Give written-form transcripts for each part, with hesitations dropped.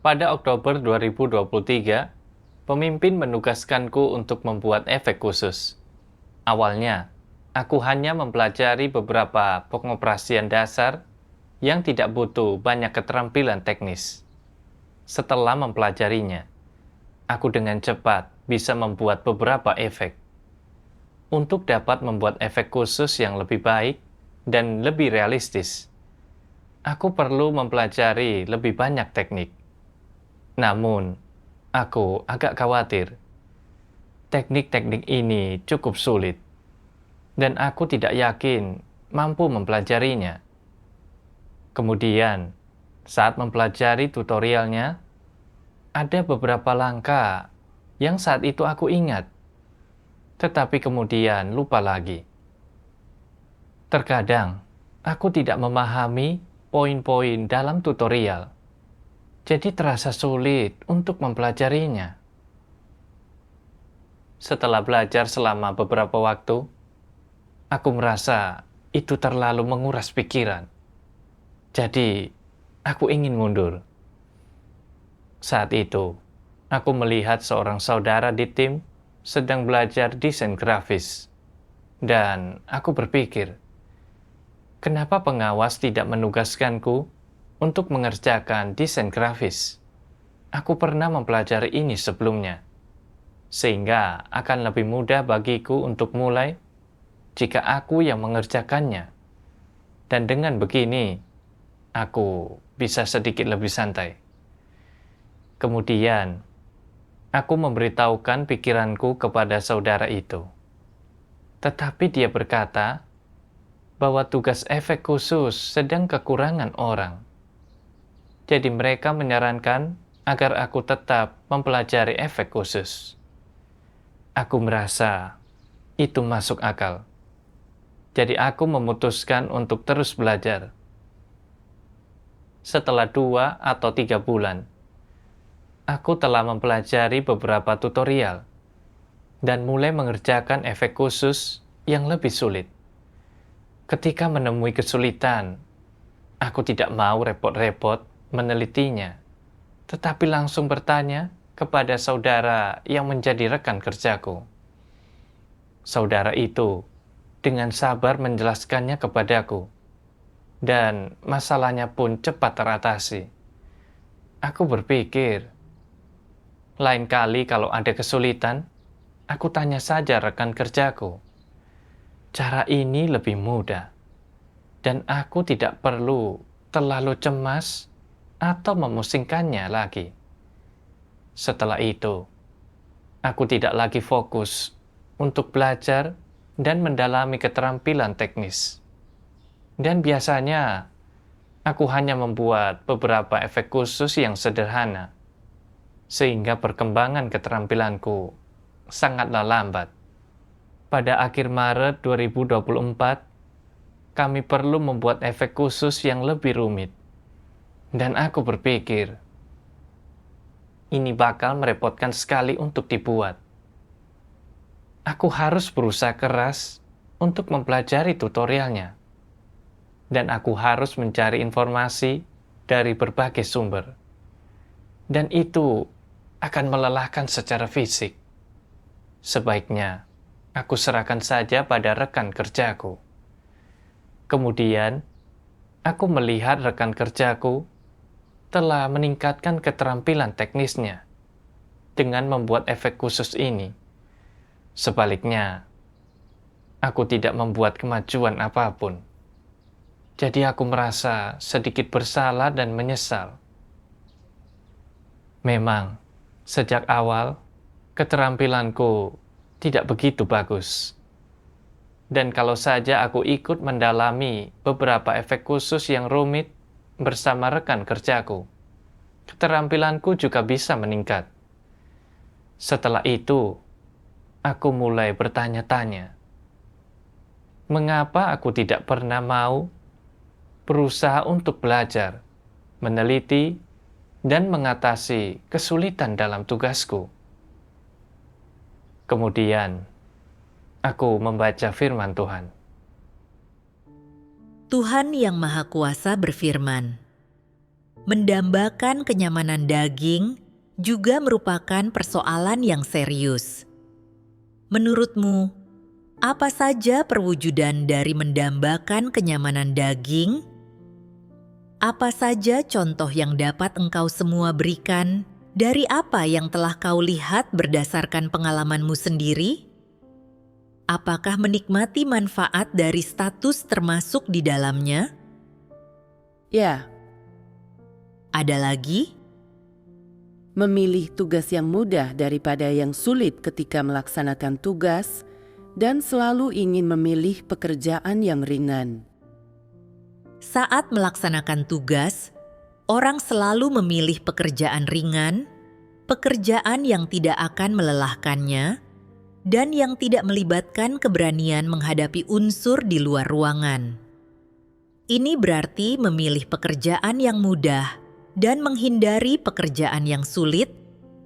Pada Oktober 2023, pemimpin menugaskanku untuk membuat efek khusus. Awalnya, aku hanya mempelajari beberapa pengoperasian dasar yang tidak butuh banyak keterampilan teknis. Setelah mempelajarinya, aku dengan cepat bisa membuat beberapa efek. Untuk dapat membuat efek khusus yang lebih baik dan lebih realistis, aku perlu mempelajari lebih banyak teknik. Namun, aku agak khawatir. Teknik-teknik ini cukup sulit, dan aku tidak yakin mampu mempelajarinya. Kemudian, saat mempelajari tutorialnya, ada beberapa langkah yang saat itu aku ingat, tetapi kemudian lupa lagi. Terkadang, aku tidak memahami poin-poin dalam tutorial, jadi terasa sulit untuk mempelajarinya. Setelah belajar selama beberapa waktu, aku merasa itu terlalu menguras pikiran. Jadi, aku ingin mundur. Saat itu, aku melihat seorang saudara di tim sedang belajar desain grafis. Dan aku berpikir, kenapa pengawas tidak menugaskanku untuk mengerjakan desain grafis? Aku pernah mempelajari ini sebelumnya, sehingga akan lebih mudah bagiku untuk mulai jika aku yang mengerjakannya. Dan dengan begini, aku bisa sedikit lebih santai. Kemudian, aku memberitahukan pikiranku kepada saudara itu. Tetapi dia berkata bahwa tugas efek khusus sedang kekurangan orang. Jadi mereka menyarankan agar aku tetap mempelajari efek khusus. Aku merasa itu masuk akal. Jadi aku memutuskan untuk terus belajar. Setelah 2 atau 3 bulan, aku telah mempelajari beberapa tutorial dan mulai mengerjakan efek khusus yang lebih sulit. Ketika menemui kesulitan, aku tidak mau repot-repot menelitinya, tetapi langsung bertanya kepada saudara yang menjadi rekan kerjaku. Saudara itu dengan sabar menjelaskannya kepadaku, dan masalahnya pun cepat teratasi. Aku berpikir, lain kali kalau ada kesulitan, aku tanya saja rekan kerjaku. Cara ini lebih mudah, dan aku tidak perlu terlalu cemas atau memusingkannya lagi. Setelah itu, aku tidak lagi fokus untuk belajar dan mendalami keterampilan teknis. Dan biasanya, aku hanya membuat beberapa efek khusus yang sederhana, sehingga perkembangan keterampilanku sangatlah lambat. Pada akhir Maret 2024, kami perlu membuat efek khusus yang lebih rumit. Dan aku berpikir, ini bakal merepotkan sekali untuk dibuat. Aku harus berusaha keras untuk mempelajari tutorialnya. Dan aku harus mencari informasi dari berbagai sumber. Dan itu akan melelahkan secara fisik. Sebaiknya, aku serahkan saja pada rekan kerjaku. Kemudian, aku melihat rekan kerjaku telah meningkatkan keterampilan teknisnya dengan membuat efek khusus ini. Sebaliknya, aku tidak membuat kemajuan apapun. Jadi aku merasa sedikit bersalah dan menyesal. Memang, sejak awal, keterampilanku tidak begitu bagus. Dan kalau saja aku ikut mendalami beberapa efek khusus yang rumit bersama rekan kerjaku, keterampilanku juga bisa meningkat. Setelah itu, aku mulai bertanya-tanya, mengapa aku tidak pernah mau berusaha untuk belajar, meneliti, dan mengatasi kesulitan dalam tugasku. Kemudian, aku membaca firman Tuhan. Tuhan Yang Maha Kuasa berfirman, Mendambakan kenyamanan daging juga merupakan persoalan yang serius. Menurutmu, apa saja perwujudan dari mendambakan kenyamanan daging? Apa saja contoh yang dapat engkau semua berikan dari apa yang telah kau lihat berdasarkan pengalamanmu sendiri? Apakah menikmati manfaat dari status termasuk di dalamnya? Ya, Ada lagi? memilih tugas yang mudah daripada yang sulit ketika melaksanakan tugas, dan selalu ingin memilih pekerjaan yang ringan. Saat melaksanakan tugas, orang selalu memilih pekerjaan ringan, pekerjaan yang tidak akan melelahkannya, dan yang tidak melibatkan keberanian menghadapi unsur di luar ruangan. Ini berarti memilih pekerjaan yang mudah dan menghindari pekerjaan yang sulit,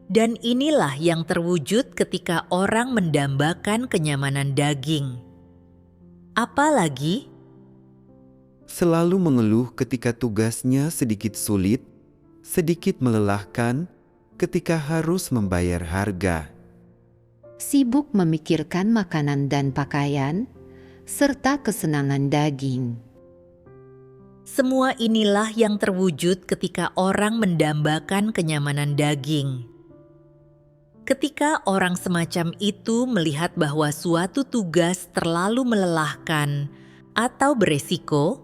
dan inilah yang terwujud ketika orang mendambakan kenyamanan daging. Apalagi, Selalu mengeluh ketika tugasnya sedikit sulit, sedikit melelahkan ketika harus membayar harga. Sibuk memikirkan makanan dan pakaian, serta kesenangan daging. semua inilah yang terwujud ketika orang mendambakan kenyamanan daging. Ketika orang semacam itu melihat bahwa suatu tugas terlalu melelahkan atau beresiko,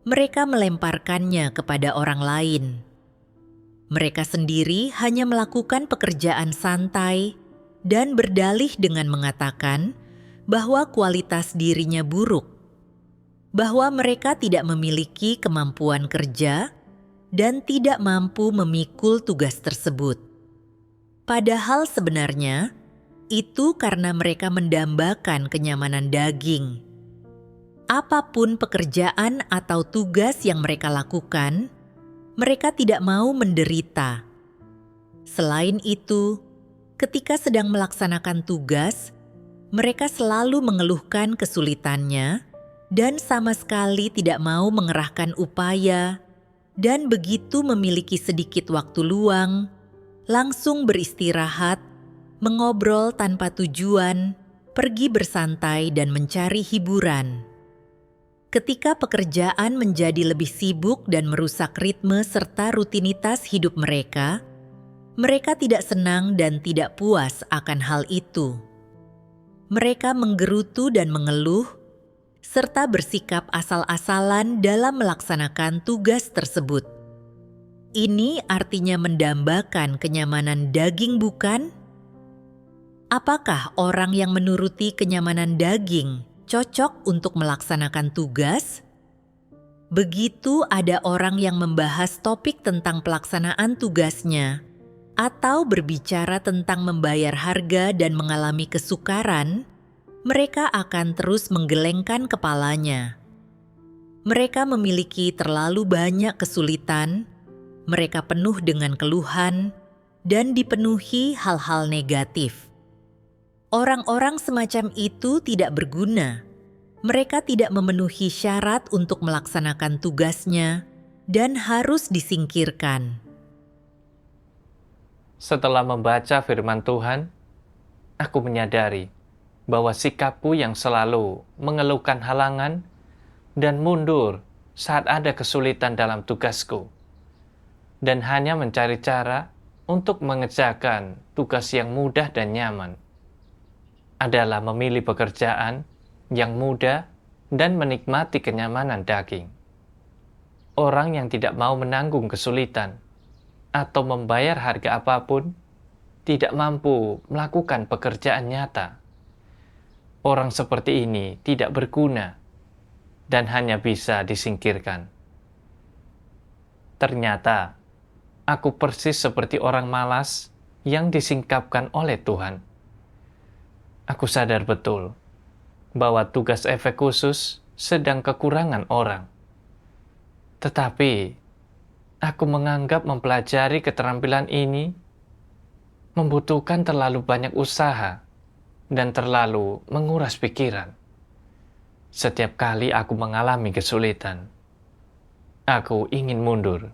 mereka melemparkannya kepada orang lain. Mereka sendiri hanya melakukan pekerjaan santai dan berdalih dengan mengatakan bahwa kualitas dirinya buruk, bahwa mereka tidak memiliki kemampuan kerja dan tidak mampu memikul tugas tersebut. Padahal sebenarnya itu karena mereka mendambakan kenyamanan daging. Apapun pekerjaan atau tugas yang mereka lakukan, mereka tidak mau menderita. Selain itu, ketika sedang melaksanakan tugas, mereka selalu mengeluhkan kesulitannya dan sama sekali tidak mau mengerahkan upaya, dan begitu memiliki sedikit waktu luang, langsung beristirahat, mengobrol tanpa tujuan, pergi bersantai dan mencari hiburan. Ketika pekerjaan menjadi lebih sibuk dan merusak ritme serta rutinitas hidup mereka, mereka tidak senang dan tidak puas akan hal itu. Mereka menggerutu dan mengeluh, serta bersikap asal-asalan dalam melaksanakan tugas tersebut. Ini artinya mendambakan kenyamanan daging, bukan? Apakah orang yang menuruti kenyamanan daging cocok untuk melaksanakan tugas? Begitu ada orang yang membahas topik tentang pelaksanaan tugasnya, atau berbicara tentang membayar harga dan mengalami kesukaran, mereka akan terus menggelengkan kepalanya. Mereka memiliki terlalu banyak kesulitan, mereka penuh dengan keluhan, dan dipenuhi hal-hal negatif. Orang-orang semacam itu tidak berguna. Mereka tidak memenuhi syarat untuk melaksanakan tugasnya dan harus disingkirkan. Setelah membaca firman Tuhan, aku menyadari bahwa sikapku yang selalu mengeluhkan halangan dan mundur saat ada kesulitan dalam tugasku, dan hanya mencari cara untuk mengerjakan tugas yang mudah dan nyaman, adalah memilih pekerjaan yang mudah dan menikmati kenyamanan daging. Orang yang tidak mau menanggung kesulitan atau membayar harga apapun tidak mampu melakukan pekerjaan nyata. Orang seperti ini tidak berguna dan hanya bisa disingkirkan. Ternyata, aku persis seperti orang malas yang disingkapkan oleh Tuhan. Aku sadar betul bahwa tugas efek khusus sedang kekurangan orang. Tetapi, aku menganggap mempelajari keterampilan ini membutuhkan terlalu banyak usaha dan terlalu menguras pikiran. Setiap kali aku mengalami kesulitan, aku ingin mundur.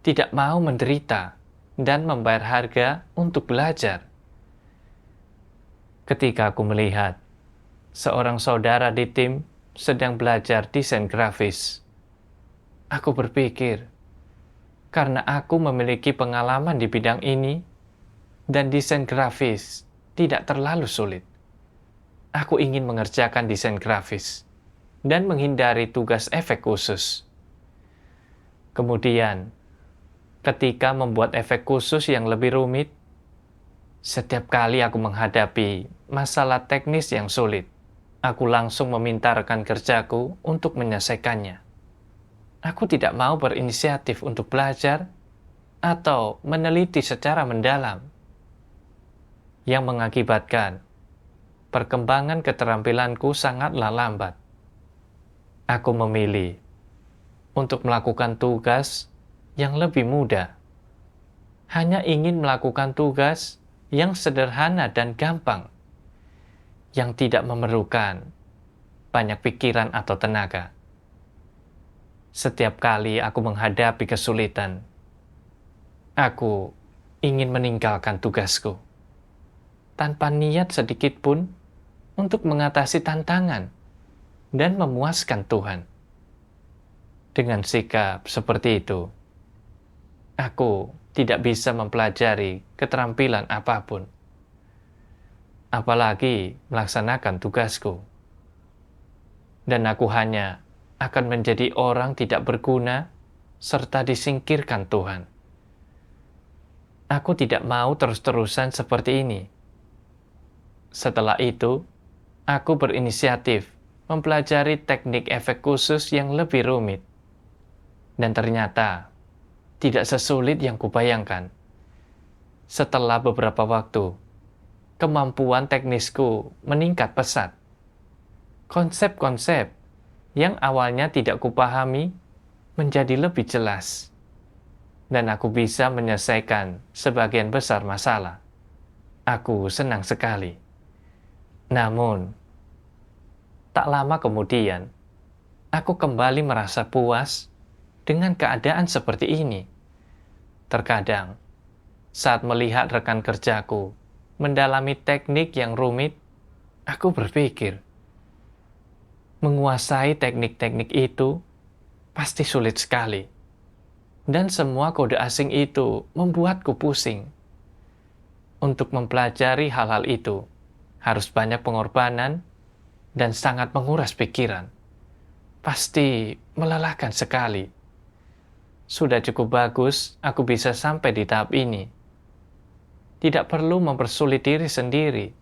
tidak mau menderita dan membayar harga untuk belajar. Ketika aku melihat seorang saudara di tim sedang belajar desain grafis, aku berpikir, karena aku memiliki pengalaman di bidang ini dan desain grafis tidak terlalu sulit, aku ingin mengerjakan desain grafis dan menghindari tugas efek khusus. Kemudian, ketika membuat efek khusus yang lebih rumit, setiap kali aku menghadapi masalah teknis yang sulit, aku langsung meminta rekan kerjaku untuk menyelesaikannya. Aku tidak mau berinisiatif untuk belajar atau meneliti secara mendalam, yang mengakibatkan perkembangan keterampilanku sangatlah lambat. Aku memilih untuk melakukan tugas yang lebih mudah, hanya ingin melakukan tugas yang sederhana dan gampang, yang tidak memerlukan banyak pikiran atau tenaga. Setiap kali aku menghadapi kesulitan, aku ingin meninggalkan tugasku, tanpa niat sedikit pun untuk mengatasi tantangan dan memuaskan Tuhan. Dengan sikap seperti itu, aku tidak bisa mempelajari keterampilan apapun, apalagi melaksanakan tugasku. Dan aku hanya akan menjadi orang tidak berguna serta disingkirkan Tuhan. Aku tidak mau terus-terusan seperti ini. Setelah itu, aku berinisiatif mempelajari teknik efek khusus yang lebih rumit. Dan ternyata tidak sesulit yang kubayangkan. Setelah beberapa waktu, kemampuan teknisku meningkat pesat. Konsep-konsep yang awalnya tidak kupahami menjadi lebih jelas, dan aku bisa menyelesaikan sebagian besar masalah. Aku senang sekali. Namun, tak lama kemudian, aku kembali merasa puas dengan keadaan seperti ini. Terkadang, saat melihat rekan kerjaku mendalami teknik yang rumit, aku berpikir, menguasai teknik-teknik itu pasti sulit sekali. Dan semua kode asing itu membuatku pusing. Untuk mempelajari hal-hal itu, harus banyak pengorbanan dan sangat menguras pikiran. Pasti melelahkan sekali. Sudah cukup bagus aku bisa sampai di tahap ini. Tidak perlu mempersulit diri sendiri.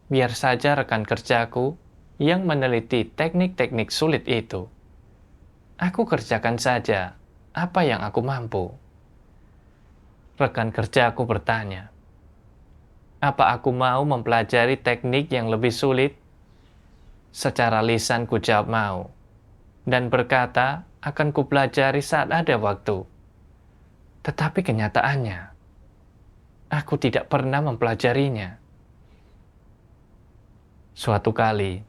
Biar saja rekan kerjaku yang meneliti teknik-teknik sulit itu. Aku kerjakan saja apa yang aku mampu. Rekan kerjaku bertanya, apa aku mau mempelajari teknik yang lebih sulit? Secara lisan ku jawab mau, dan berkata akan kupelajari saat ada waktu. Tetapi kenyataannya, aku tidak pernah mempelajarinya. Suatu kali,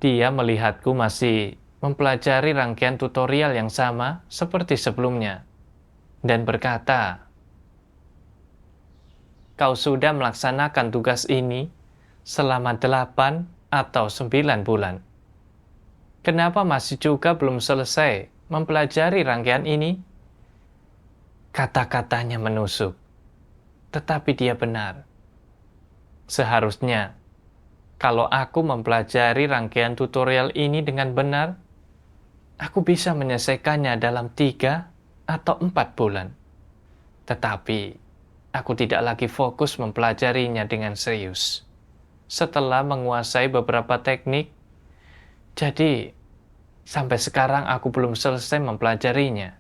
dia melihatku masih mempelajari rangkaian tutorial yang sama seperti sebelumnya, dan berkata, "Kau sudah melaksanakan tugas ini selama 8 atau 9 bulan. Kenapa masih juga belum selesai mempelajari rangkaian ini?" Kata-katanya menusuk, tetapi dia benar. Seharusnya, kalau aku mempelajari rangkaian tutorial ini dengan benar, aku bisa menyelesaikannya dalam 3 atau 4 bulan. Tetapi, aku tidak lagi fokus mempelajarinya dengan serius. Setelah menguasai beberapa teknik, jadi sampai sekarang aku belum selesai mempelajarinya.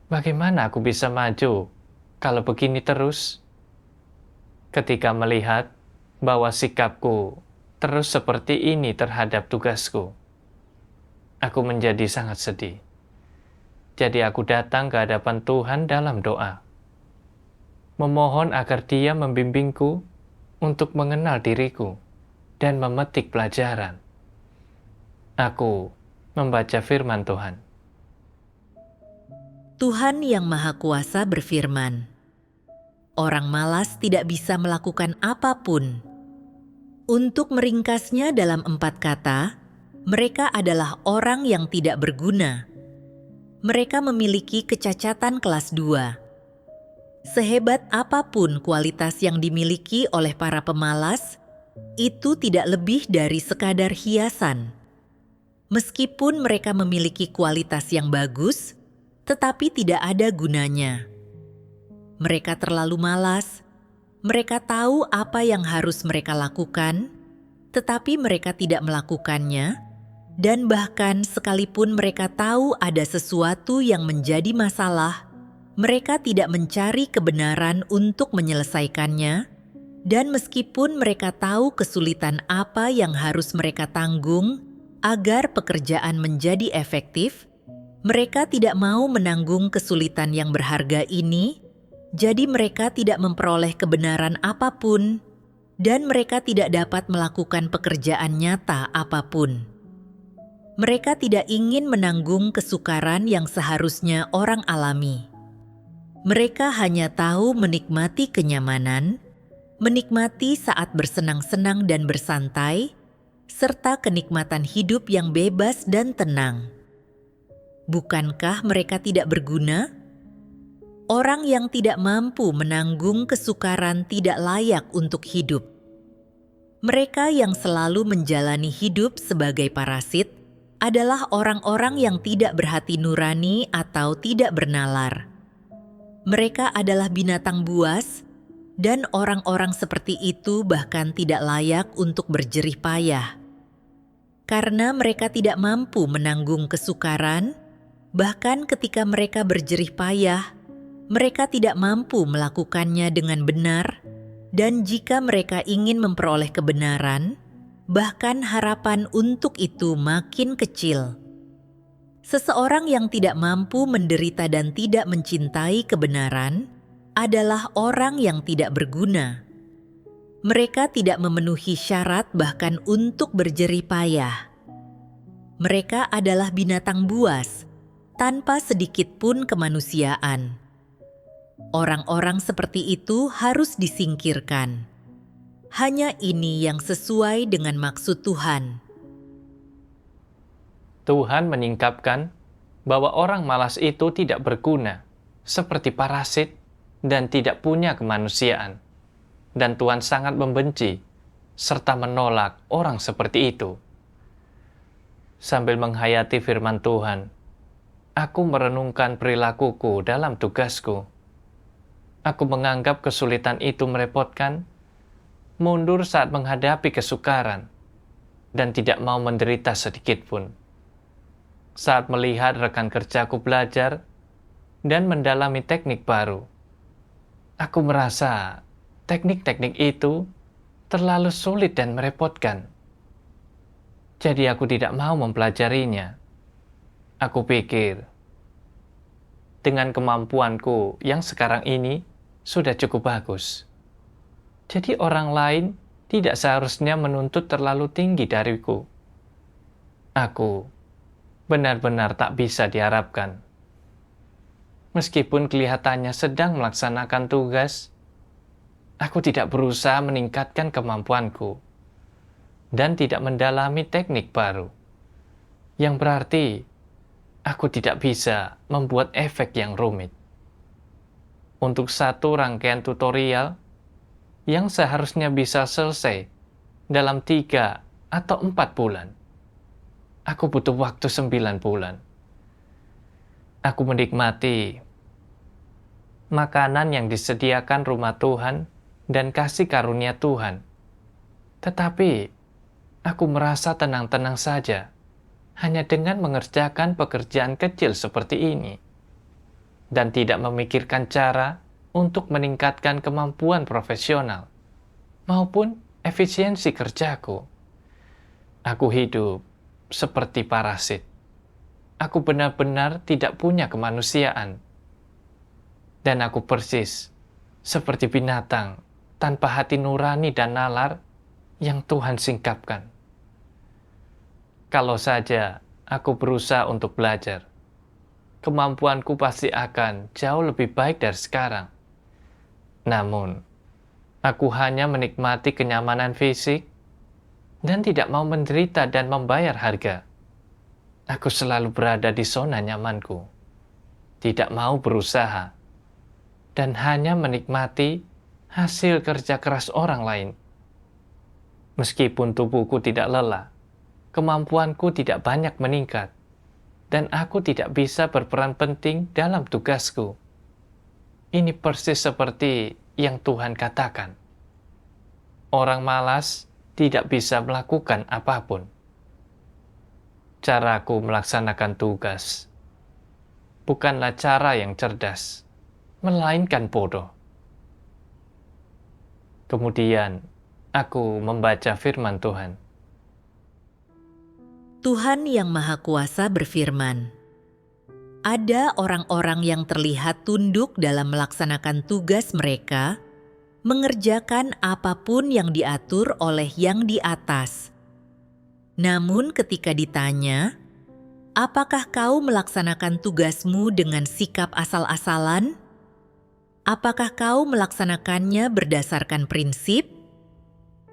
Bagaimana aku bisa maju kalau begini terus? Ketika melihat bahwa sikapku terus seperti ini terhadap tugasku, aku menjadi sangat sedih. Jadi aku datang ke hadapan Tuhan dalam doa, memohon agar Dia membimbingku untuk mengenal diriku dan memetik pelajaran. Aku membaca firman Tuhan. Tuhan Yang Maha Kuasa berfirman, "Orang malas tidak bisa melakukan apapun." Untuk meringkasnya dalam 4 kata, mereka adalah orang yang tidak berguna. Mereka memiliki kecacatan kelas 2. Sehebat apapun kualitas yang dimiliki oleh para pemalas, itu tidak lebih dari sekadar hiasan. Meskipun mereka memiliki kualitas yang bagus, tetapi tidak ada gunanya. Mereka terlalu malas, mereka tahu apa yang harus mereka lakukan, tetapi mereka tidak melakukannya, dan bahkan sekalipun mereka tahu ada sesuatu yang menjadi masalah, mereka tidak mencari kebenaran untuk menyelesaikannya, dan meskipun mereka tahu kesulitan apa yang harus mereka tanggung agar pekerjaan menjadi efektif, mereka tidak mau menanggung kesulitan yang berharga ini, jadi mereka tidak memperoleh kebenaran apapun, dan mereka tidak dapat melakukan pekerjaan nyata apapun. Mereka tidak ingin menanggung kesukaran yang seharusnya orang alami. Mereka hanya tahu menikmati kenyamanan, menikmati saat bersenang-senang dan bersantai, serta kenikmatan hidup yang bebas dan tenang. Bukankah mereka tidak berguna? Orang yang tidak mampu menanggung kesukaran tidak layak untuk hidup. Mereka yang selalu menjalani hidup sebagai parasit adalah orang-orang yang tidak berhati nurani atau tidak bernalar. Mereka adalah binatang buas, dan orang-orang seperti itu bahkan tidak layak untuk berjerih payah. Karena mereka tidak mampu menanggung kesukaran, bahkan ketika mereka berjerih payah, mereka tidak mampu melakukannya dengan benar, dan jika mereka ingin memperoleh kebenaran, bahkan harapan untuk itu makin kecil. Seseorang yang tidak mampu menderita dan tidak mencintai kebenaran adalah orang yang tidak berguna. Mereka tidak memenuhi syarat bahkan untuk berjerih payah. Mereka adalah binatang buas, tanpa sedikit pun kemanusiaan. Orang-orang seperti itu harus disingkirkan. Hanya ini yang sesuai dengan maksud Tuhan. Tuhan menyingkapkan bahwa orang malas itu tidak berguna, seperti parasit, dan tidak punya kemanusiaan. Dan Tuhan sangat membenci, serta menolak orang seperti itu. Sambil menghayati firman Tuhan, aku merenungkan perilakuku dalam tugasku. Aku menganggap kesulitan itu merepotkan, mundur saat menghadapi kesukaran, dan tidak mau menderita sedikit pun. Saat melihat rekan kerjaku belajar dan mendalami teknik baru, aku merasa teknik-teknik itu terlalu sulit dan merepotkan. Jadi aku tidak mau mempelajarinya. Aku pikir, dengan kemampuanku yang sekarang ini sudah cukup bagus. Jadi orang lain tidak seharusnya menuntut terlalu tinggi dariku. Aku benar-benar tak bisa diharapkan. Meskipun kelihatannya sedang melaksanakan tugas, aku tidak berusaha meningkatkan kemampuanku dan tidak mendalami teknik baru. Yang berarti, aku tidak bisa membuat efek yang rumit. Untuk satu rangkaian tutorial yang seharusnya bisa selesai dalam 3 atau 4 bulan, aku butuh waktu 9 bulan. Aku menikmati makanan yang disediakan rumah Tuhan dan kasih karunia Tuhan. Tetapi, aku merasa tenang-tenang saja hanya dengan mengerjakan pekerjaan kecil seperti ini, dan tidak memikirkan cara untuk meningkatkan kemampuan profesional maupun efisiensi kerjaku. Aku hidup seperti parasit. Aku benar-benar tidak punya kemanusiaan. Dan aku persis seperti binatang tanpa hati nurani dan nalar yang Tuhan singkapkan. Kalau saja aku berusaha untuk belajar, kemampuanku pasti akan jauh lebih baik dari sekarang. Namun, aku hanya menikmati kenyamanan fisik dan tidak mau menderita dan membayar harga. Aku selalu berada di zona nyamanku, tidak mau berusaha, dan hanya menikmati hasil kerja keras orang lain. Meskipun tubuhku tidak lelah, kemampuanku tidak banyak meningkat, dan aku tidak bisa berperan penting dalam tugasku. Ini persis seperti yang Tuhan katakan. Orang malas tidak bisa melakukan apapun. Caraku melaksanakan tugas bukanlah cara yang cerdas, melainkan bodoh. Kemudian, aku membaca firman Tuhan. Tuhan Yang Maha Kuasa berfirman, "Ada orang-orang yang terlihat tunduk dalam melaksanakan tugas mereka, mengerjakan apapun yang diatur oleh yang di atas. Namun ketika ditanya, 'Apakah kau melaksanakan tugasmu dengan sikap asal-asalan? Apakah kau melaksanakannya berdasarkan prinsip?'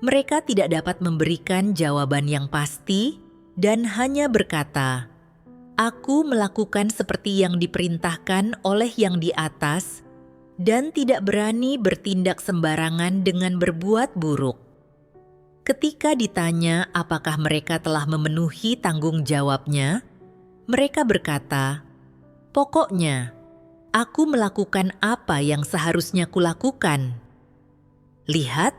Mereka tidak dapat memberikan jawaban yang pasti dan hanya berkata, 'Aku melakukan seperti yang diperintahkan oleh yang di atas,' dan tidak berani bertindak sembarangan dengan berbuat buruk. Ketika ditanya apakah mereka telah memenuhi tanggung jawabnya, mereka berkata, 'Pokoknya, aku melakukan apa yang seharusnya kulakukan.' Lihat,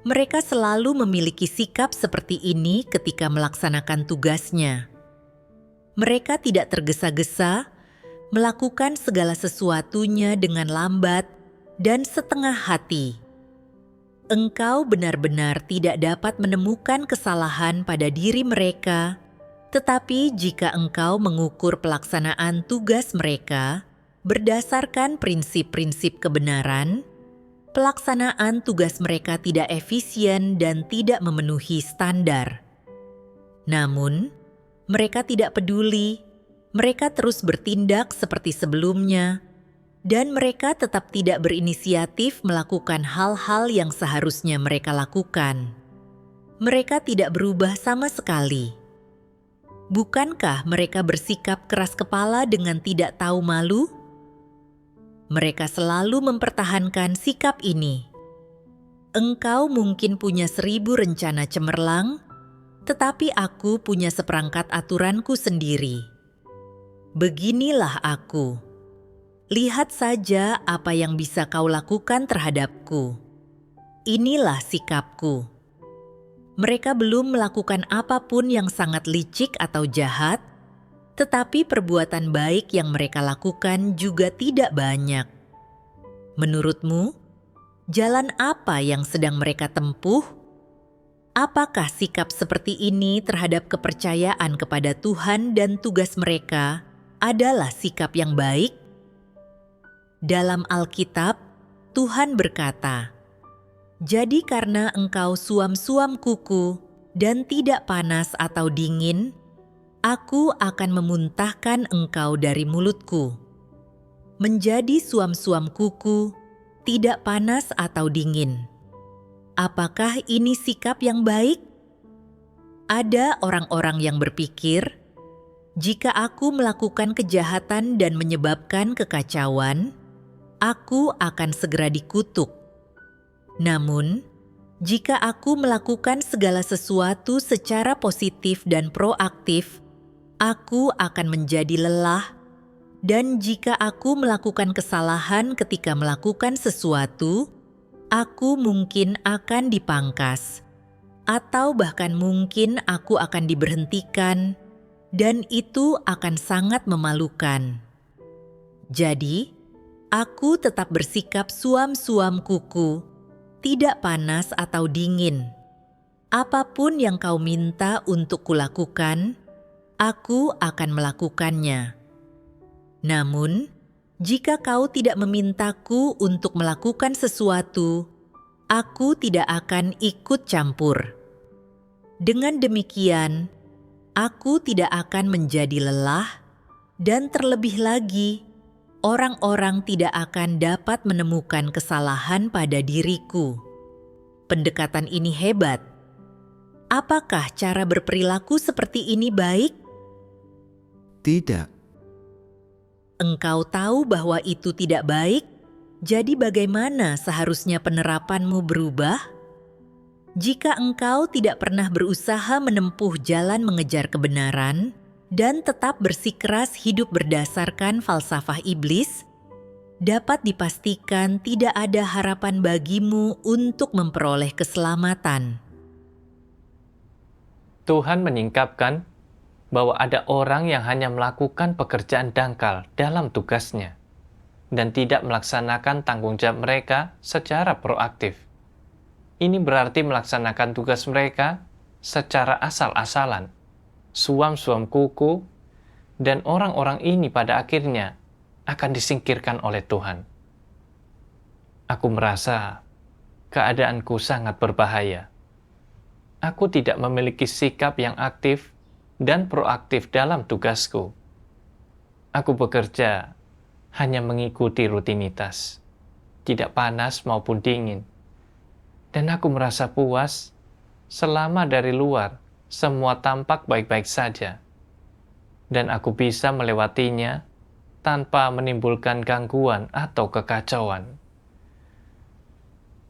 mereka selalu memiliki sikap seperti ini ketika melaksanakan tugasnya. Mereka tidak tergesa-gesa, melakukan segala sesuatunya dengan lambat dan setengah hati. Engkau benar-benar tidak dapat menemukan kesalahan pada diri mereka, tetapi jika engkau mengukur pelaksanaan tugas mereka berdasarkan prinsip-prinsip kebenaran, pelaksanaan tugas mereka tidak efisien dan tidak memenuhi standar. Namun, mereka tidak peduli. Mereka terus bertindak seperti sebelumnya, dan mereka tetap tidak berinisiatif melakukan hal-hal yang seharusnya mereka lakukan. Mereka tidak berubah sama sekali. Bukankah mereka bersikap keras kepala dengan tidak tahu malu? Mereka selalu mempertahankan sikap ini. Engkau mungkin punya 1000 rencana cemerlang, tetapi aku punya seperangkat aturanku sendiri. Beginilah aku. Lihat saja apa yang bisa kau lakukan terhadapku. Inilah sikapku. Mereka belum melakukan apapun yang sangat licik atau jahat, tetapi perbuatan baik yang mereka lakukan juga tidak banyak. Menurutmu, jalan apa yang sedang mereka tempuh? Apakah sikap seperti ini terhadap kepercayaan kepada Tuhan dan tugas mereka adalah sikap yang baik? Dalam Alkitab, Tuhan berkata, "Jadi karena engkau suam-suam kuku dan tidak panas atau dingin, aku akan memuntahkan engkau dari mulutku." Menjadi suam-suam kuku, tidak panas atau dingin. Apakah ini sikap yang baik? Ada orang-orang yang berpikir, jika aku melakukan kejahatan dan menyebabkan kekacauan, aku akan segera dikutuk. Namun, jika aku melakukan segala sesuatu secara positif dan proaktif, aku akan menjadi lelah. Dan jika aku melakukan kesalahan ketika melakukan sesuatu, aku mungkin akan dipangkas, atau bahkan mungkin aku akan diberhentikan, dan itu akan sangat memalukan. Jadi, aku tetap bersikap suam-suam kuku, tidak panas atau dingin. Apapun yang kau minta untuk kulakukan, aku akan melakukannya. Namun, jika kau tidak memintaku untuk melakukan sesuatu, aku tidak akan ikut campur. Dengan demikian, aku tidak akan menjadi lelah, Dan terlebih lagi, orang-orang tidak akan dapat menemukan kesalahan pada diriku. Pendekatan ini hebat. Apakah cara berperilaku seperti ini baik? Tidak. Engkau tahu bahwa itu tidak baik, jadi bagaimana seharusnya penerapanmu berubah? Jika engkau tidak pernah berusaha menempuh jalan mengejar kebenaran dan tetap bersikeras hidup berdasarkan falsafah iblis, dapat dipastikan tidak ada harapan bagimu untuk memperoleh keselamatan. Tuhan menyingkapkan bahwa ada orang yang hanya melakukan pekerjaan dangkal dalam tugasnya dan tidak melaksanakan tanggung jawab mereka secara proaktif. Ini berarti melaksanakan tugas mereka secara asal-asalan, suam-suam kuku, dan orang-orang ini pada akhirnya akan disingkirkan oleh Tuhan. Aku merasa keadaanku sangat berbahaya. Aku tidak memiliki sikap yang aktif dan proaktif dalam tugasku. Aku bekerja hanya mengikuti rutinitas, tidak panas maupun dingin. Dan aku merasa puas selama dari luar semua tampak baik-baik saja. Dan aku bisa melewatinya tanpa menimbulkan gangguan atau kekacauan.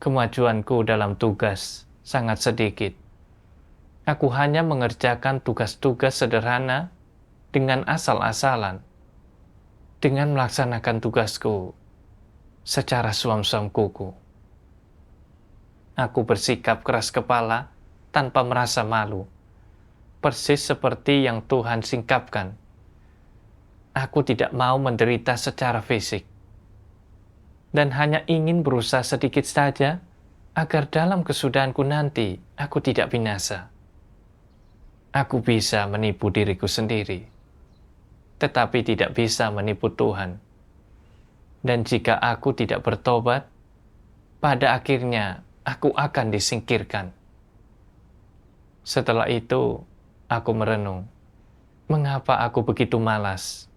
Kemajuanku dalam tugas sangat sedikit. Aku hanya mengerjakan tugas-tugas sederhana dengan asal-asalan, dengan melaksanakan tugasku secara suam-suam kuku. Aku bersikap keras kepala tanpa merasa malu, persis seperti yang Tuhan singkapkan. Aku tidak mau menderita secara fisik, dan hanya ingin berusaha sedikit saja agar dalam kesudahanku nanti aku tidak binasa. Aku bisa menipu diriku sendiri, tetapi tidak bisa menipu Tuhan. Dan jika aku tidak bertobat, pada akhirnya aku akan disingkirkan. Setelah itu, aku merenung, mengapa aku begitu malas?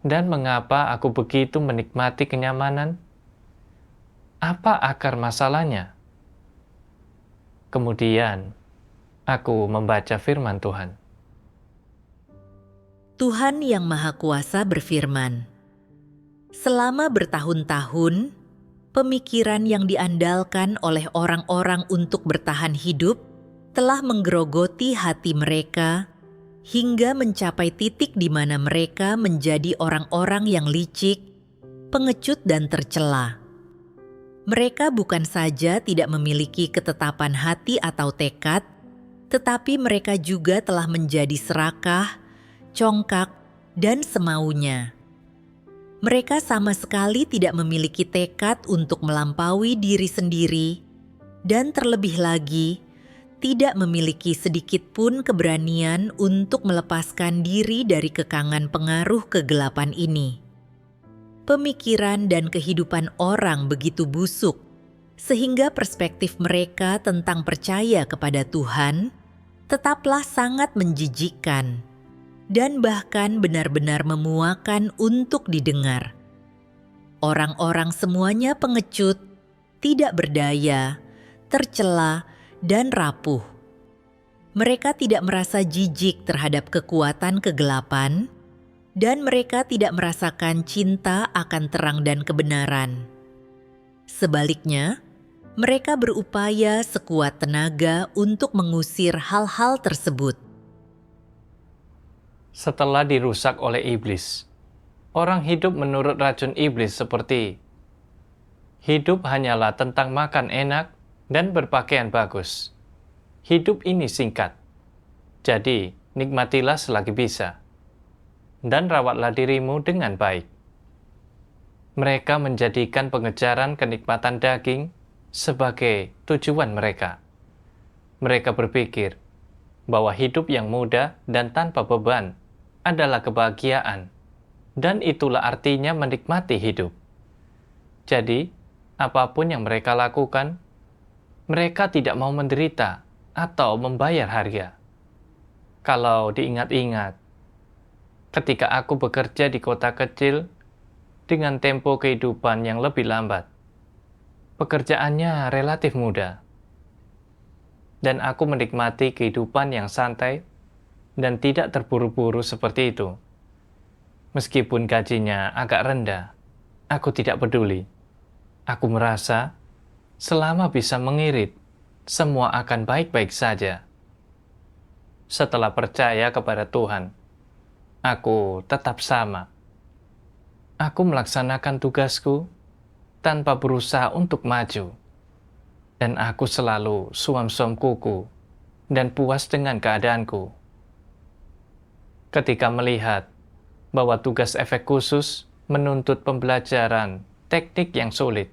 Dan mengapa aku begitu menikmati kenyamanan? Apa akar masalahnya? Kemudian, aku membaca firman Tuhan. Tuhan yang Maha Kuasa berfirman, selama bertahun-tahun, pemikiran yang diandalkan oleh orang-orang untuk bertahan hidup telah menggerogoti hati mereka hingga mencapai titik di mana mereka menjadi orang-orang yang licik, pengecut dan tercela. Mereka bukan saja tidak memiliki ketetapan hati atau tekad, tetapi mereka juga telah menjadi serakah, congkak, dan semaunya. Mereka sama sekali tidak memiliki tekad untuk melampaui diri sendiri, dan terlebih lagi, tidak memiliki sedikit pun keberanian untuk melepaskan diri dari kekangan pengaruh kegelapan ini. Pemikiran dan kehidupan orang begitu busuk, sehingga perspektif mereka tentang percaya kepada Tuhan tetaplah sangat menjijikkan dan bahkan benar-benar memuakan untuk didengar. Orang-orang semuanya pengecut, tidak berdaya, tercela, dan rapuh. Mereka tidak merasa jijik terhadap kekuatan kegelapan, dan mereka tidak merasakan cinta akan terang dan kebenaran. Sebaliknya, mereka berupaya sekuat tenaga untuk mengusir hal-hal tersebut. Setelah dirusak oleh iblis, orang hidup menurut racun iblis seperti hidup hanyalah tentang makan enak dan berpakaian bagus. Hidup ini singkat, jadi nikmatilah selagi bisa, dan rawatlah dirimu dengan baik. Mereka menjadikan pengejaran kenikmatan daging sebagai tujuan mereka. Mereka berpikir bahwa hidup yang mudah dan tanpa beban adalah kebahagiaan, dan itulah artinya menikmati hidup. Jadi, apapun yang mereka lakukan, mereka tidak mau menderita atau membayar harga. Kalau diingat-ingat, ketika aku bekerja di kota kecil dengan tempo kehidupan yang lebih lambat. Pekerjaannya relatif mudah, dan aku menikmati kehidupan yang santai dan tidak terburu-buru seperti itu. Meskipun gajinya agak rendah, aku tidak peduli. Aku merasa selama bisa mengirit, semua akan baik-baik saja. Setelah percaya kepada Tuhan, aku tetap sama. Aku melaksanakan tugasku tanpa berusaha untuk maju. Dan aku selalu suam-suam kuku dan puas dengan keadaanku. Ketika melihat bahwa tugas efek khusus menuntut pembelajaran teknik yang sulit,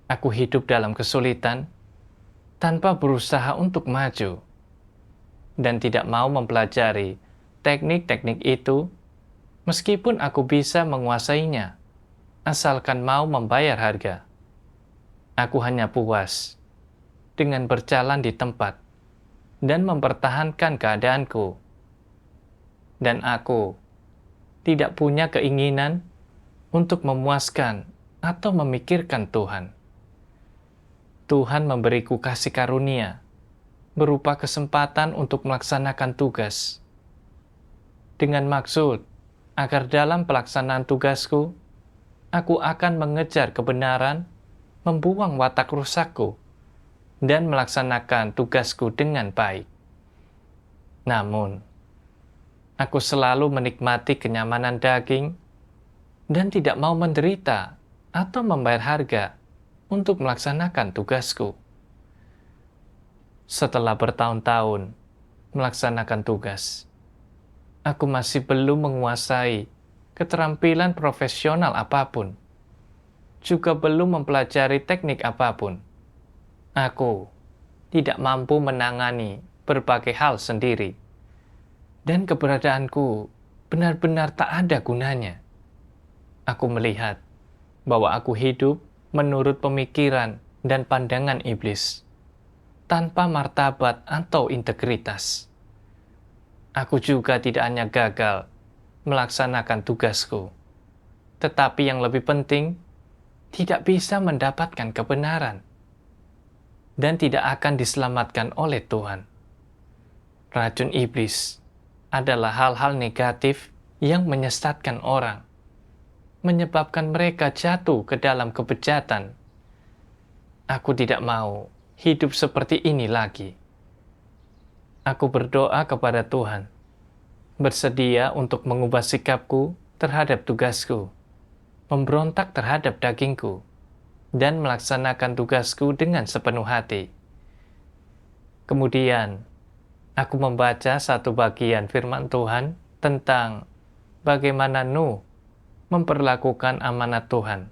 aku hidup dalam kesulitan tanpa berusaha untuk maju dan tidak mau mempelajari teknik-teknik itu meskipun aku bisa menguasainya, asalkan mau membayar harga. Aku hanya puas dengan berjalan di tempat dan mempertahankan keadaanku. Dan aku tidak punya keinginan untuk memuaskan atau memikirkan Tuhan. Tuhan memberiku kasih karunia berupa kesempatan untuk melaksanakan tugas. Dengan maksud agar dalam pelaksanaan tugasku, aku akan mengejar kebenaran, membuang watak rusakku, dan melaksanakan tugasku dengan baik. Namun, aku selalu menikmati kenyamanan daging dan tidak mau menderita atau membayar harga untuk melaksanakan tugasku. Setelah bertahun-tahun melaksanakan tugas, aku masih belum menguasai keterampilan profesional apapun, juga belum mempelajari teknik apapun. Aku tidak mampu menangani berbagai hal sendiri, dan keberadaanku benar-benar tak ada gunanya. Aku melihat bahwa aku hidup menurut pemikiran dan pandangan iblis, tanpa martabat atau integritas. Aku juga tidak hanya gagal melaksanakan tugasku, tetapi yang lebih penting, tidak bisa mendapatkan kebenaran dan tidak akan diselamatkan oleh Tuhan. Racun iblis adalah hal-hal negatif yang menyesatkan orang, menyebabkan mereka jatuh ke dalam kebejatan. Aku tidak mau hidup seperti ini lagi. Aku berdoa kepada Tuhan, bersedia untuk mengubah sikapku terhadap tugasku, memberontak terhadap dagingku, dan melaksanakan tugasku dengan sepenuh hati. Kemudian, aku membaca satu bagian firman Tuhan tentang bagaimana Nuh memperlakukan amanat Tuhan,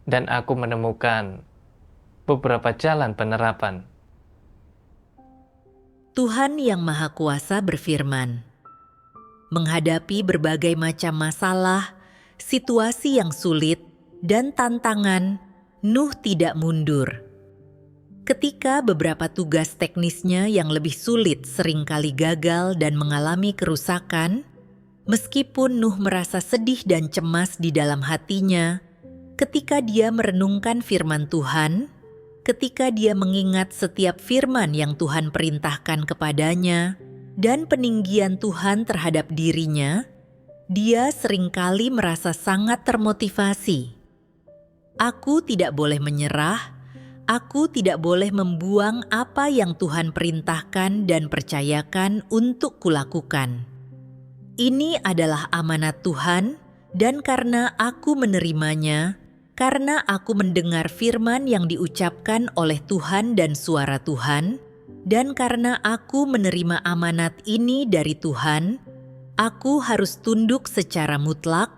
dan aku menemukan beberapa jalan penerapan. Tuhan Yang Maha Kuasa berfirman, menghadapi berbagai macam masalah, situasi yang sulit, dan tantangan, Nuh tidak mundur. Ketika beberapa tugas teknisnya yang lebih sulit seringkali gagal dan mengalami kerusakan, meskipun Nuh merasa sedih dan cemas di dalam hatinya, ketika dia merenungkan firman Tuhan, ketika dia mengingat setiap firman yang Tuhan perintahkan kepadanya, dan peninggian Tuhan terhadap dirinya, dia seringkali merasa sangat termotivasi. Aku tidak boleh menyerah, aku tidak boleh membuang apa yang Tuhan perintahkan dan percayakan untuk kulakukan. Ini adalah amanat Tuhan, dan karena aku menerimanya, karena aku mendengar firman yang diucapkan oleh Tuhan dan suara Tuhan, dan karena aku menerima amanat ini dari Tuhan, aku harus tunduk secara mutlak.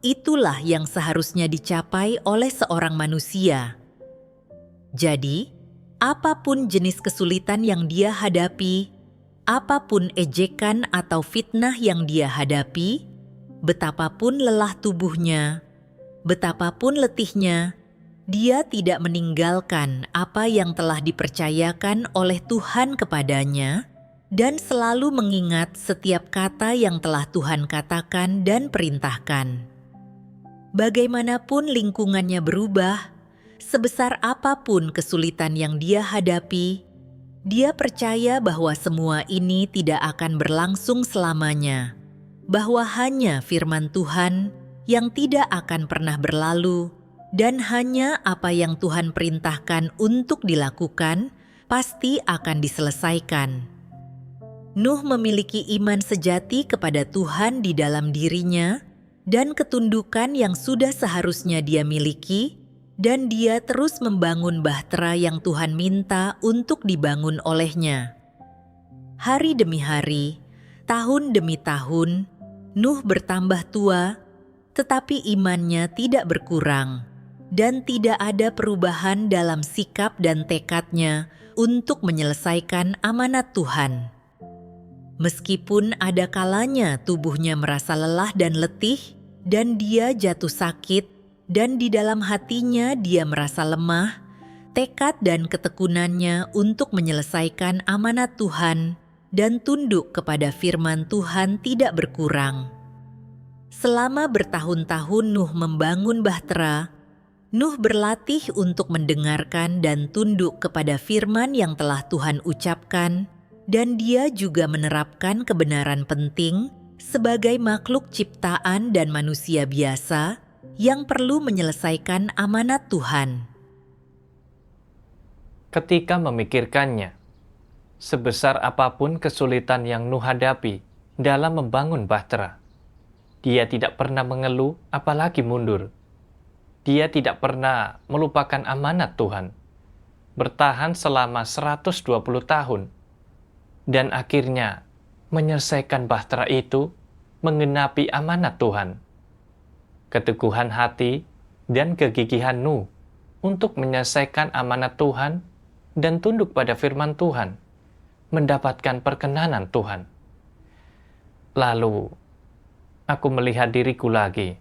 Itulah yang seharusnya dicapai oleh seorang manusia. Jadi, apapun jenis kesulitan yang dia hadapi, apapun ejekan atau fitnah yang dia hadapi, betapapun lelah tubuhnya, betapapun letihnya, dia tidak meninggalkan apa yang telah dipercayakan oleh Tuhan kepadanya, dan selalu mengingat setiap kata yang telah Tuhan katakan dan perintahkan. Bagaimanapun lingkungannya berubah, sebesar apapun kesulitan yang dia hadapi, dia percaya bahwa semua ini tidak akan berlangsung selamanya, bahwa hanya firman Tuhan yang tidak akan pernah berlalu, dan hanya apa yang Tuhan perintahkan untuk dilakukan pasti akan diselesaikan. Nuh memiliki iman sejati kepada Tuhan di dalam dirinya dan ketundukan yang sudah seharusnya dia miliki, dan dia terus membangun bahtera yang Tuhan minta untuk dibangun olehnya. Hari demi hari, tahun demi tahun, Nuh bertambah tua, tetapi imannya tidak berkurang, dan tidak ada perubahan dalam sikap dan tekadnya untuk menyelesaikan amanat Tuhan. Meskipun ada kalanya tubuhnya merasa lelah dan letih, dan dia jatuh sakit, dan di dalam hatinya dia merasa lemah, tekad dan ketekunannya untuk menyelesaikan amanat Tuhan dan tunduk kepada firman Tuhan tidak berkurang. Selama bertahun-tahun Nuh membangun bahtera, Nuh berlatih untuk mendengarkan dan tunduk kepada firman yang telah Tuhan ucapkan, dan dia juga menerapkan kebenaran penting sebagai makhluk ciptaan dan manusia biasa yang perlu menyelesaikan amanat Tuhan. Ketika memikirkannya, sebesar apapun kesulitan yang Nuh hadapi dalam membangun bahtera, dia tidak pernah mengeluh apalagi mundur. Dia tidak pernah melupakan amanat Tuhan, bertahan selama 120 tahun, dan akhirnya menyelesaikan bahtera itu menggenapi amanat Tuhan. Keteguhan hati dan kegigihan Nuh untuk menyelesaikan amanat Tuhan dan tunduk pada firman Tuhan mendapatkan perkenanan Tuhan. Lalu, aku melihat diriku lagi.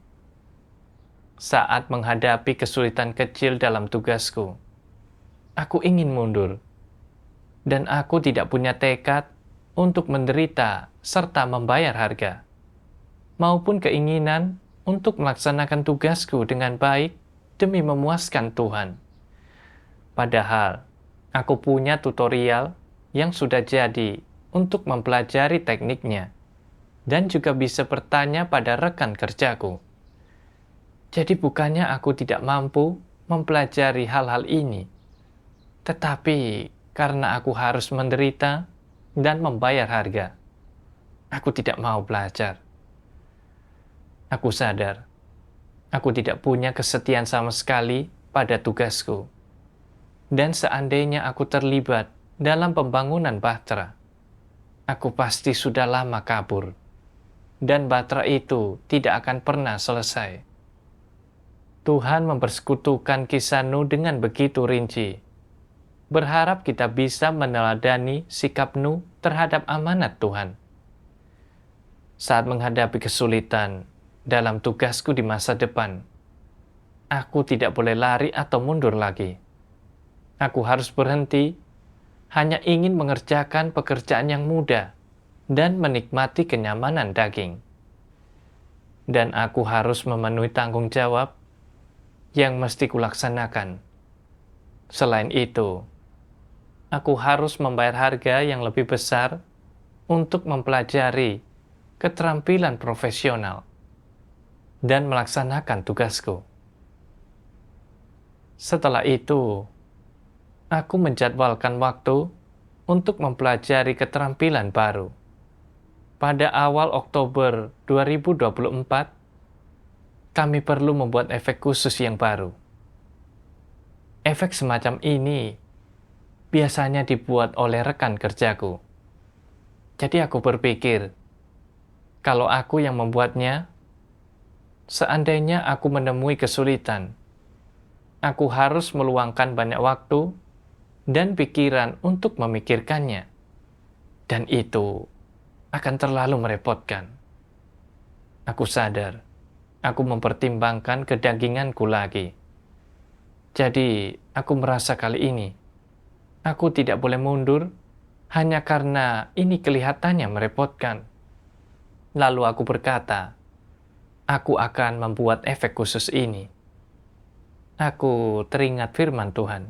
Saat menghadapi kesulitan kecil dalam tugasku, aku ingin mundur. Dan aku tidak punya tekad untuk menderita serta membayar harga, maupun keinginan untuk melaksanakan tugasku dengan baik demi memuaskan Tuhan. Padahal, aku punya tutorial yang sudah jadi untuk mempelajari tekniknya, dan juga bisa bertanya pada rekan kerjaku. Jadi bukannya aku tidak mampu mempelajari hal-hal ini, tetapi karena aku harus menderita dan membayar harga, aku tidak mau belajar. Aku sadar, aku tidak punya kesetiaan sama sekali pada tugasku. Dan seandainya aku terlibat dalam pembangunan bahtera, aku pasti sudah lama kabur, dan bahtera itu tidak akan pernah selesai. Tuhan mempersekutukan kisah Nuh dengan begitu rinci, berharap kita bisa meneladani sikap Nuh terhadap amanat Tuhan. Saat menghadapi kesulitan dalam tugasku di masa depan, aku tidak boleh lari atau mundur lagi. Aku harus berhenti, hanya ingin mengerjakan pekerjaan yang mudah dan menikmati kenyamanan daging. Dan aku harus memenuhi tanggung jawab yang mesti kulaksanakan. Selain itu, aku harus membayar harga yang lebih besar untuk mempelajari keterampilan profesional dan melaksanakan tugasku. Setelah itu, aku menjadwalkan waktu untuk mempelajari keterampilan baru. Pada awal Oktober 2024, kami perlu membuat efek khusus yang baru. Efek semacam ini biasanya dibuat oleh rekan kerjaku. Jadi aku berpikir, kalau aku yang membuatnya, seandainya aku menemui kesulitan, aku harus meluangkan banyak waktu dan pikiran untuk memikirkannya. Dan itu akan terlalu merepotkan. Aku sadar, aku mempertimbangkan kedaginganku lagi. Jadi, aku merasa kali ini, aku tidak boleh mundur hanya karena ini kelihatannya merepotkan. Lalu aku berkata, aku akan membuat efek khusus ini. Aku teringat firman Tuhan.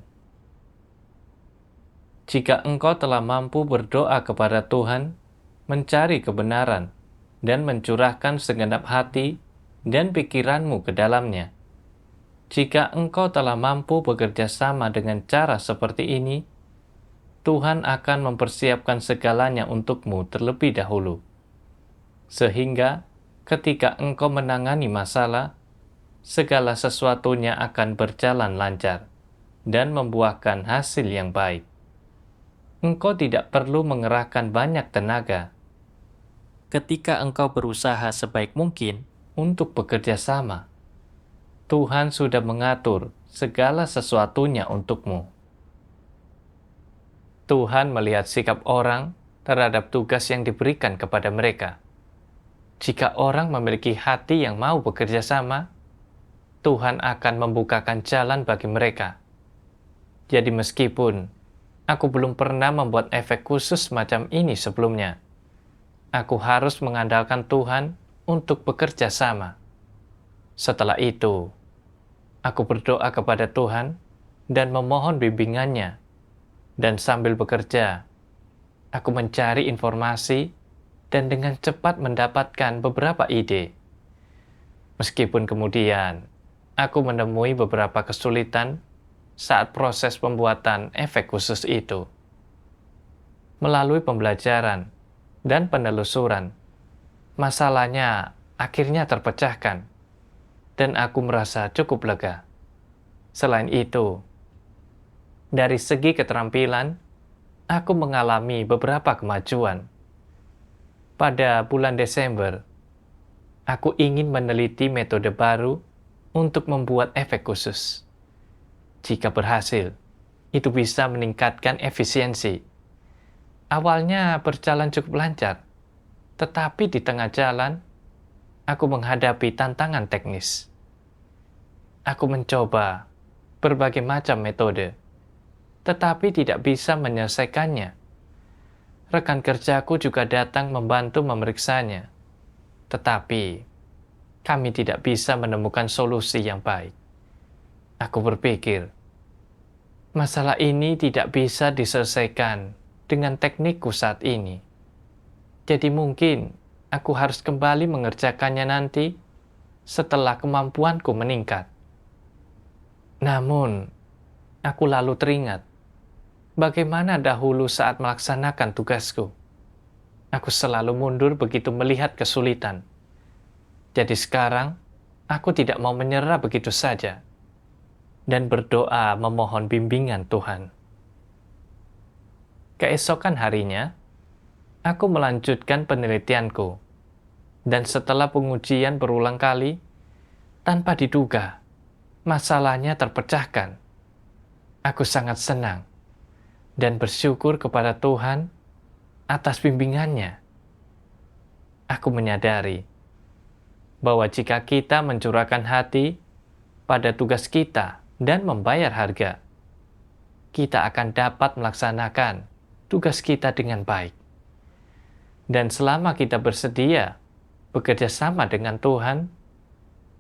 Jika engkau telah mampu berdoa kepada Tuhan, mencari kebenaran, dan mencurahkan segenap hati dan pikiranmu ke dalamnya, jika engkau telah mampu bekerja sama dengan cara seperti ini, Tuhan akan mempersiapkan segalanya untukmu terlebih dahulu. Sehingga ketika engkau menangani masalah, segala sesuatunya akan berjalan lancar dan membuahkan hasil yang baik. Engkau tidak perlu mengerahkan banyak tenaga ketika engkau berusaha sebaik mungkin untuk bekerja sama. Tuhan sudah mengatur segala sesuatunya untukmu. Tuhan melihat sikap orang terhadap tugas yang diberikan kepada mereka. Jika orang memiliki hati yang mau bekerja sama, Tuhan akan membukakan jalan bagi mereka. Jadi meskipun aku belum pernah membuat efek khusus macam ini sebelumnya, aku harus mengandalkan Tuhan untuk bekerja sama. Setelah itu, aku berdoa kepada Tuhan dan memohon bimbingannya. Dan sambil bekerja, aku mencari informasi dan dengan cepat mendapatkan beberapa ide. Meskipun kemudian aku menemui beberapa kesulitan saat proses pembuatan efek khusus itu. Melalui pembelajaran dan penelusuran, masalahnya akhirnya terpecahkan, dan aku merasa cukup lega. Selain itu, dari segi keterampilan, aku mengalami beberapa kemajuan. Pada bulan Desember, aku ingin meneliti metode baru untuk membuat efek khusus. Jika berhasil, itu bisa meningkatkan efisiensi. Awalnya berjalan cukup lancar, tetapi di tengah jalan, aku menghadapi tantangan teknis. Aku mencoba berbagai macam metode, tetapi tidak bisa menyelesaikannya. Rekan kerjaku juga datang membantu memeriksanya, tetapi kami tidak bisa menemukan solusi yang baik. Aku berpikir, masalah ini tidak bisa diselesaikan dengan teknikku saat ini. Jadi mungkin aku harus kembali mengerjakannya nanti setelah kemampuanku meningkat. Namun, aku lalu teringat, bagaimana dahulu saat melaksanakan tugasku? Aku selalu mundur begitu melihat kesulitan. Jadi sekarang, aku tidak mau menyerah begitu saja dan berdoa memohon bimbingan Tuhan. Keesokan harinya, aku melanjutkan penelitianku. Dan setelah pengujian berulang kali, tanpa diduga, masalahnya terpecahkan. Aku sangat senang dan bersyukur kepada Tuhan atas bimbingannya. Aku menyadari bahwa jika kita mencurahkan hati pada tugas kita dan membayar harga, kita akan dapat melaksanakan tugas kita dengan baik. Dan selama kita bersedia bekerja sama dengan Tuhan,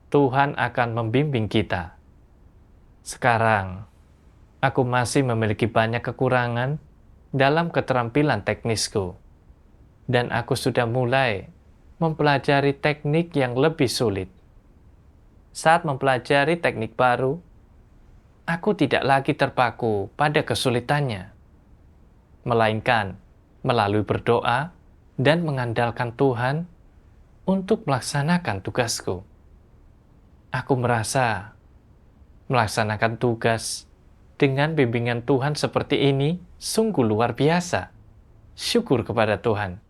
Tuhan akan membimbing kita. Sekarang, aku masih memiliki banyak kekurangan dalam keterampilan teknisku, dan aku sudah mulai mempelajari teknik yang lebih sulit. Saat mempelajari teknik baru, aku tidak lagi terpaku pada kesulitannya, melainkan melalui berdoa dan mengandalkan Tuhan untuk melaksanakan tugasku. Aku merasa melaksanakan tugas dengan bimbingan Tuhan seperti ini sungguh luar biasa. Syukur kepada Tuhan.